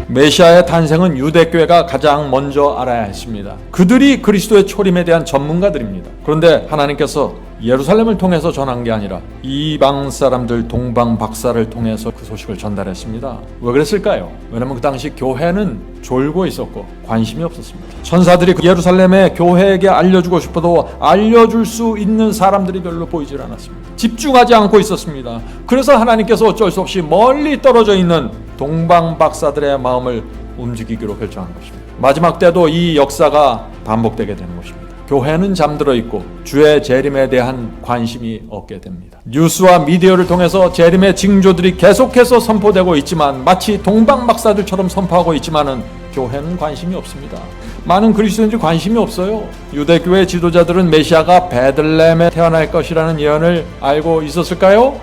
메시아의 탄생은 유대교회가 가장 먼저 알아야 했습니다. 그들이 그리스도의 초림에 대한 전문가들입니다. 그런데 하나님께서 예루살렘을 통해서 전한 게 아니라 이방 사람들 동방 박사를 통해서 그 소식을 전달했습니다. 왜 그랬을까요? 왜냐하면 그 당시 교회는 졸고 있었고 관심이 없었습니다. 천사들이 예루살렘의 교회에게 알려주고 싶어도 알려줄 수 있는 사람들이 별로 보이질 않았습니다. 집중하지 않고 있었습니다. 그래서 하나님께서 어쩔 수 없이 멀리 떨어져 있는 동방 박사들의 마음을 움직이기로 결정한 것입니다. 마지막 때도 이 역사가 반복되게 되는 것입니다. 교회는 잠들어 있고 주의 재림에 대한 관심이 없게 됩니다. 뉴스와 미디어를 통해서 재림의 징조들이 계속해서 선포되고 있지만 마치 동방 박사들처럼 선포하고 있지만은 교회는 관심이 없습니다. 많은 그리스도인들이 관심이 없어요. 유대교회 지도자들은 메시아가 베들레헴에 태어날 것이라는 예언을 알고 있었을까요?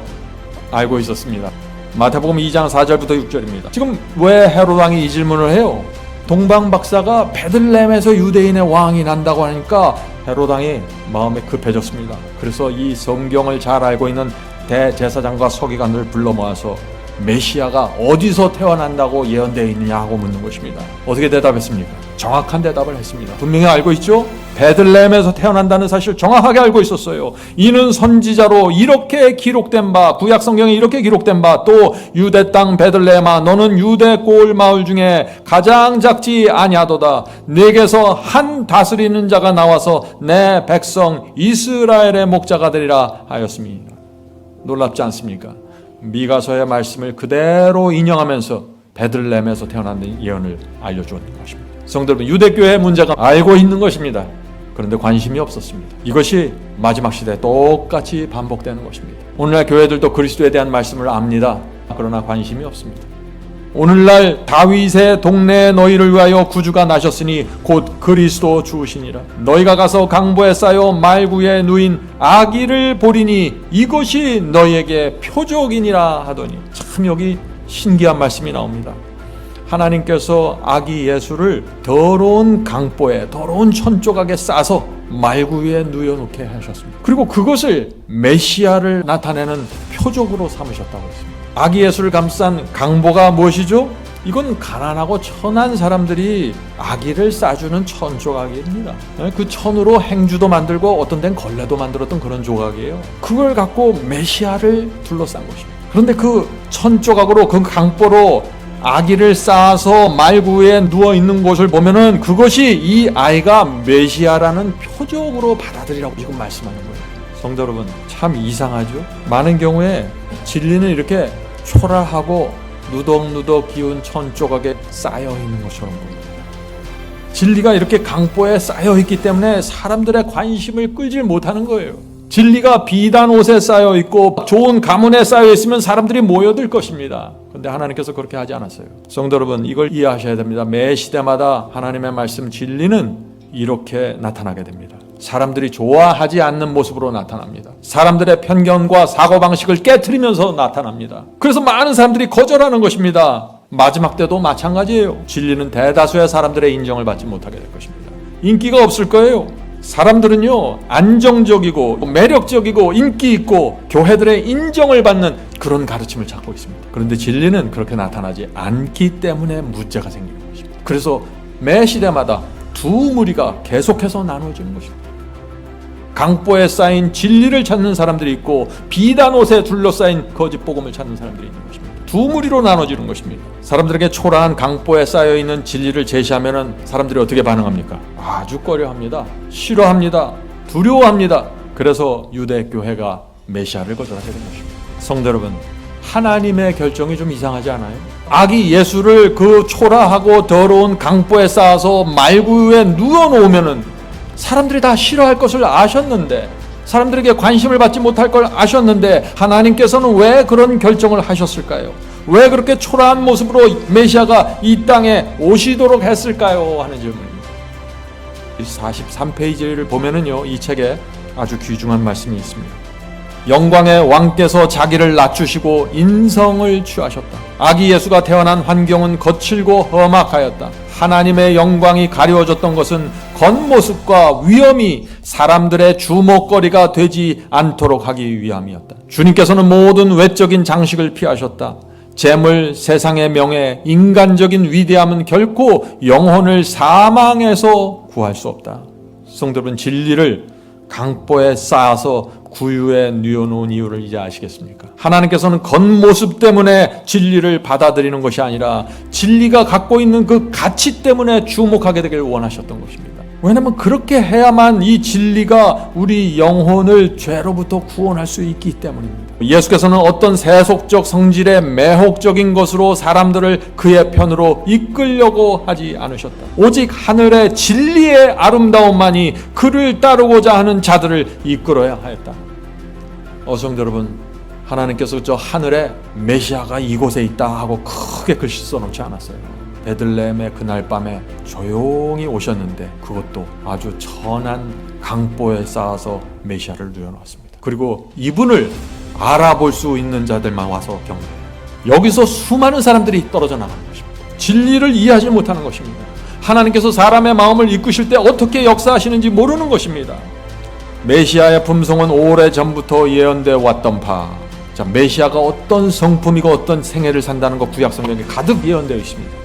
알고 있었습니다. 마태복음 2장 4절부터 6절입니다. 지금 왜 헤롯 왕이 이 질문을 해요? 동방 박사가 베들레헴에서 유대인의 왕이 난다고 하니까 헤롯 왕이 마음이 급해졌습니다. 그래서 이 성경을 잘 알고 있는 대제사장과 서기관들을 불러 모아서 메시아가 어디서 태어난다고 예언되어 있느냐 하고 묻는 것입니다. 어떻게 대답했습니까? 정확한 대답을 했습니다. 분명히 알고 있죠? 베들레헴에서 태어난다는 사실 정확하게 알고 있었어요. 이는 선지자로 이렇게 기록된 바, 구약 성경에 이렇게 기록된 바, 또 유대 땅 베들레헴아 너는 유대 고을 마을 중에 가장 작지 아니하도다. 네게서 한 다스리는 자가 나와서 내 백성 이스라엘의 목자가 되리라 하였습니다. 놀랍지 않습니까? 미가서의 말씀을 그대로 인용하면서 베들레헴에서 태어난다는 예언을 알려주었던 것입니다. 성도 여러분, 유대교회의 문제가 알고 있는 것입니다. 그런데 관심이 없었습니다. 이것이 마지막 시대에 똑같이 반복되는 것입니다. 오늘날 교회들도 그리스도에 대한 말씀을 압니다. 그러나 관심이 없습니다. 오늘날 다윗의 동네에 너희를 위하여 구주가 나셨으니 곧 그리스도 주시니라. 너희가 가서 강보에 쌓여 말구에 누인 아기를 보리니 이것이 너희에게 표적이니라 하더니, 참 여기 신기한 말씀이 나옵니다. 하나님께서 아기 예수를 더러운 강보에, 더러운 천조각에 싸서 말구 위에 누워놓게 하셨습니다. 그리고 그것을 메시아를 나타내는 표적으로 삼으셨다고 했습니다. 아기 예수를 감싼 강보가 무엇이죠? 이건 가난하고 천한 사람들이 아기를 싸주는 천조각입니다. 그 천으로 행주도 만들고 어떤 데는 걸레도 만들었던 그런 조각이에요. 그걸 갖고 메시아를 둘러싼 것입니다. 그런데 그 천조각으로, 그 강보로 아기를 쌓아서 말구 위에 누워있는 곳을 보면은 그것이 이 아이가 메시아라는 표적으로 받아들이라고 지금 말씀하는 거예요. 성도 여러분, 참 이상하죠? 많은 경우에 진리는 이렇게 초라하고 누덕누덕 기운 천조각에 쌓여있는 것처럼 보입니다. 진리가 이렇게 강보에 쌓여있기 때문에 사람들의 관심을 끌지 못하는 거예요. 진리가 비단 옷에 쌓여있고 좋은 가문에 쌓여있으면 사람들이 모여들 것입니다. 그런데 하나님께서 그렇게 하지 않았어요. 성도 여러분, 이걸 이해하셔야 됩니다. 매 시대마다 하나님의 말씀 진리는 이렇게 나타나게 됩니다. 사람들이 좋아하지 않는 모습으로 나타납니다. 사람들의 편견과 사고방식을 깨트리면서 나타납니다. 그래서 많은 사람들이 거절하는 것입니다. 마지막 때도 마찬가지예요. 진리는 대다수의 사람들의 인정을 받지 못하게 될 것입니다. 인기가 없을 거예요. 사람들은요, 안정적이고 매력적이고 인기 있고 교회들의 인정을 받는 그런 가르침을 찾고 있습니다. 그런데 진리는 그렇게 나타나지 않기 때문에 문제가 생기는 것입니다. 그래서 매 시대마다 두 무리가 계속해서 나눠지는 것입니다. 강보에 쌓인 진리를 찾는 사람들이 있고 비단 옷에 둘러싸인 거짓 복음을 찾는 사람들이 있는 것입니다. 두 무리로 나눠지는 것입니다. 사람들에게 초라한 강보에 쌓여있는 진리를 제시하면 사람들이 어떻게 반응합니까? 아주 꺼려합니다. 싫어합니다. 두려워합니다. 그래서 유대교회가 메시아를 거절하게 된 것입니다. 성도 여러분, 하나님의 결정이 좀 이상하지 않아요? 아기 예수를 그 초라하고 더러운 강보에 쌓아서 말구 위에 누워놓으면은 사람들이 다 싫어할 것을 아셨는데, 사람들에게 관심을 받지 못할 걸 아셨는데 하나님께서는 왜 그런 결정을 하셨을까요? 왜 그렇게 초라한 모습으로 메시아가 이 땅에 오시도록 했을까요? 하는 질문입니다. 43페이지를 보면은요, 이 책에 아주 귀중한 말씀이 있습니다. 영광의 왕께서 자기를 낮추시고 인성을 취하셨다. 아기 예수가 태어난 환경은 거칠고 험악하였다. 하나님의 영광이 가려워졌던 것은 겉모습과 위엄이 사람들의 주목거리가 되지 않도록 하기 위함이었다. 주님께서는 모든 외적인 장식을 피하셨다. 재물, 세상의 명예, 인간적인 위대함은 결코 영혼을 사망에서 구할 수 없다. 성도 여러분, 진리를 강보에 쌓아서 구유에 뉘어놓은 이유를 이제 아시겠습니까? 하나님께서는 겉모습 때문에 진리를 받아들이는 것이 아니라 진리가 갖고 있는 그 가치 때문에 주목하게 되길 원하셨던 것입니다. 왜냐하면 그렇게 해야만 이 진리가 우리 영혼을 죄로부터 구원할 수 있기 때문입니다. 예수께서는 어떤 세속적 성질의 매혹적인 것으로 사람들을 그의 편으로 이끌려고 하지 않으셨다. 오직 하늘의 진리의 아름다움만이 그를 따르고자 하는 자들을 이끌어야 하였다. 성도 여러분, 하나님께서 저 하늘에 메시아가 이곳에 있다 하고 크게 글씨 써놓지 않았어요. 베들레헴의 그날 밤에 조용히 오셨는데 그것도 아주 천한 강보에 쌓아서 메시아를 누워놨습니다. 그리고 이분을 알아볼 수 있는 자들만 와서 경배해요. 여기서 수많은 사람들이 떨어져 나가는 것입니다. 진리를 이해하지 못하는 것입니다. 하나님께서 사람의 마음을 이끄실 때 어떻게 역사하시는지 모르는 것입니다. 메시아의 품성은 오래전부터 예언되어 왔던 바. 자, 메시아가 어떤 성품이고 어떤 생애를 산다는 것 구약 성경에 가득 예언되어 있습니다.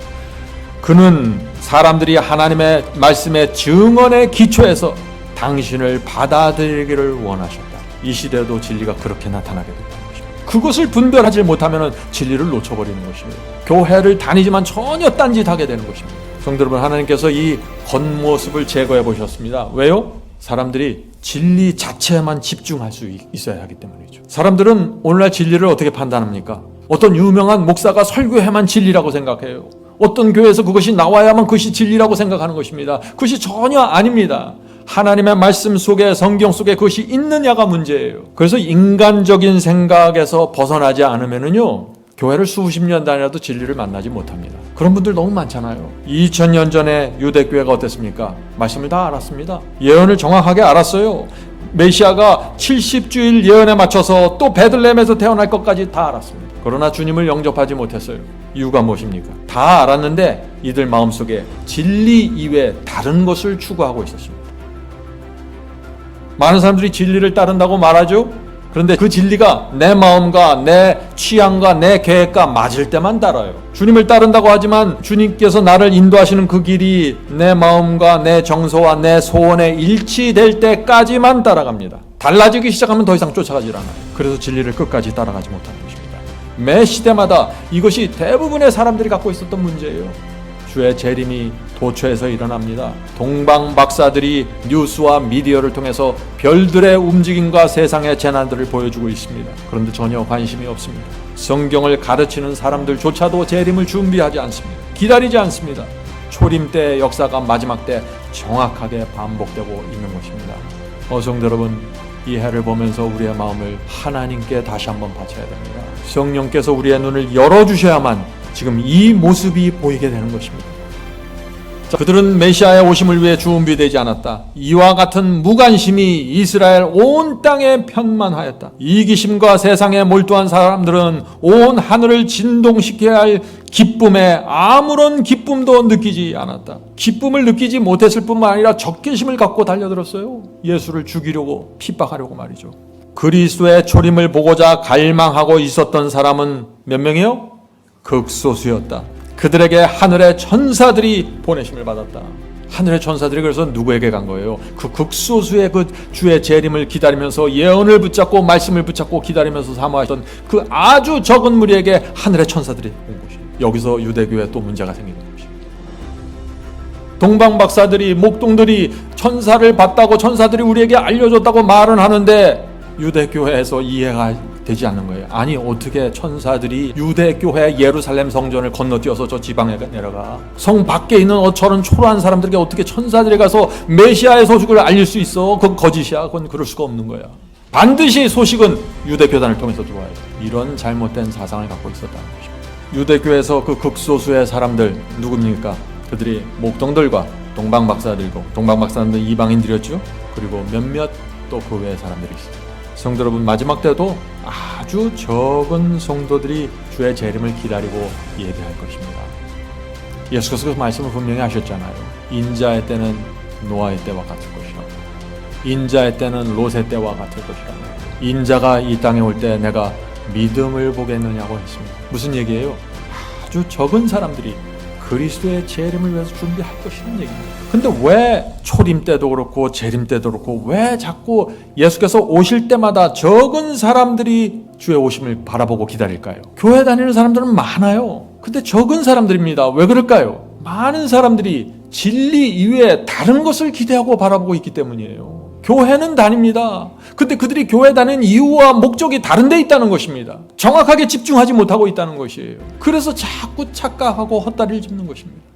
그는 사람들이 하나님의 말씀의 증언의 기초에서 당신을 받아들이기를 원하셨다. 이 시대에도 진리가 그렇게 나타나게 된다는 것입니다. 그것을 분별하지 못하면 진리를 놓쳐버리는 것입니다. 교회를 다니지만 전혀 딴짓하게 되는 것입니다. 성도 여러분, 하나님께서 이 겉모습을 제거해 보셨습니다. 왜요? 사람들이 진리 자체에만 집중할 수 있어야 하기 때문이죠. 사람들은 오늘날 진리를 어떻게 판단합니까? 어떤 유명한 목사가 설교해만 진리라고 생각해요. 어떤 교회에서 그것이 나와야만 그것이 진리라고 생각하는 것입니다. 그것이 전혀 아닙니다. 하나님의 말씀 속에, 성경 속에 그것이 있느냐가 문제예요. 그래서 인간적인 생각에서 벗어나지 않으면요, 교회를 수십 년 다녀도 진리를 만나지 못합니다. 그런 분들 너무 많잖아요. 2000년 전에 유대교회가 어땠습니까? 말씀을 다 알았습니다. 예언을 정확하게 알았어요. 메시아가 70주일 예언에 맞춰서 또 베들레헴에서 태어날 것까지 다 알았습니다. 그러나 주님을 영접하지 못했어요. 이유가 무엇입니까? 다 알았는데 이들 마음속에 진리 이외에 다른 것을 추구하고 있었습니다. 많은 사람들이 진리를 따른다고 말하죠. 그런데 그 진리가 내 마음과 내 취향과 내 계획과 맞을 때만 따라요. 주님을 따른다고 하지만 주님께서 나를 인도하시는 그 길이 내 마음과 내 정서와 내 소원에 일치될 때까지만 따라갑니다. 달라지기 시작하면 더 이상 쫓아가질 않아요. 그래서 진리를 끝까지 따라가지 못하는 것입니다. 매 시대마다 이것이 대부분의 사람들이 갖고 있었던 문제예요. 주의 재림이 도처에서 일어납니다. 동방 박사들이 뉴스와 미디어를 통해서 별들의 움직임과 세상의 재난들을 보여주고 있습니다. 그런데 전혀 관심이 없습니다. 성경을 가르치는 사람들조차도 재림을 준비하지 않습니다. 기다리지 않습니다. 초림 때의 역사가 마지막 때 정확하게 반복되고 있는 것입니다. 성도 여러분, 이 해를 보면서 우리의 마음을 하나님께 다시 한번 바쳐야 됩니다. 성령께서 우리의 눈을 열어주셔야만 지금 이 모습이 보이게 되는 것입니다. 그들은 메시아의 오심을 위해 준비되지 않았다. 이와 같은 무관심이 이스라엘 온 땅에 편만하였다. 이기심과 세상에 몰두한 사람들은 온 하늘을 진동시켜야 할 기쁨에 아무런 기쁨도 느끼지 않았다. 기쁨을 느끼지 못했을 뿐만 아니라 적개심을 갖고 달려들었어요. 예수를 죽이려고, 핍박하려고 말이죠. 그리스도의 초림을 보고자 갈망하고 있었던 사람은 몇 명이요? 극소수였다. 그들에게 하늘의 천사들이 보내심을 받았다. 하늘의 천사들이 그래서 누구에게 간 거예요? 그 극소수의 그 주의 재림을 기다리면서 예언을 붙잡고 말씀을 붙잡고 기다리면서 사모하던 그 아주 적은 무리에게 하늘의 천사들이 온 것이에요. 여기서 유대교회에 또 문제가 생기는 것입니다. 동방 박사들이, 목동들이 천사를 봤다고, 천사들이 우리에게 알려줬다고 말은 하는데 유대교회에서 이해가 되지 않는 거예요. 아니, 어떻게 천사들이 유대교회 예루살렘 성전을 건너뛰어서 저 지방에 내려가? 성 밖에 있는 저런 초라한 사람들에게 어떻게 천사들이 가서 메시아의 소식을 알릴 수 있어? 그건 거짓이야. 그건 그럴 수가 없는 거야. 반드시 소식은 유대교단을 통해서 들어와야 돼. 이런 잘못된 사상을 갖고 있었다는 것입니다. 유대교회에서 그 극소수의 사람들 누굽니까? 그들이 목동들과 동방박사들이고, 동방박사들은 이방인들이었죠. 그리고 몇몇 또 그 외의 사람들이 있어요. 성도 여러분, 마지막 때도 아주 적은 성도들이 주의 재림을 기다리고 예배할 것입니다. 예수께서 그 말씀을 분명히 하셨잖아요. 인자의 때는 노아의 때와 같을 것이라. 인자의 때는 롯의 때와 같을 것이라. 인자가 이 땅에 올 때 내가 믿음을 보겠느냐고 했습니다. 무슨 얘기예요? 아주 적은 사람들이 그리스도의 재림을 위해서 준비할 것이라는 얘기입니다. 근데 왜 초림 때도 그렇고 재림 때도 그렇고 왜 자꾸 예수께서 오실 때마다 적은 사람들이 주의 오심을 바라보고 기다릴까요? 교회 다니는 사람들은 많아요. 근데 적은 사람들입니다. 왜 그럴까요? 많은 사람들이 진리 이외에 다른 것을 기대하고 바라보고 있기 때문이에요. 교회는 다닙니다. 근데 그들이 교회 다니는 이유와 목적이 다른 데 있다는 것입니다. 정확하게 집중하지 못하고 있다는 것이에요. 그래서 자꾸 착각하고 헛다리를 짚는 것입니다.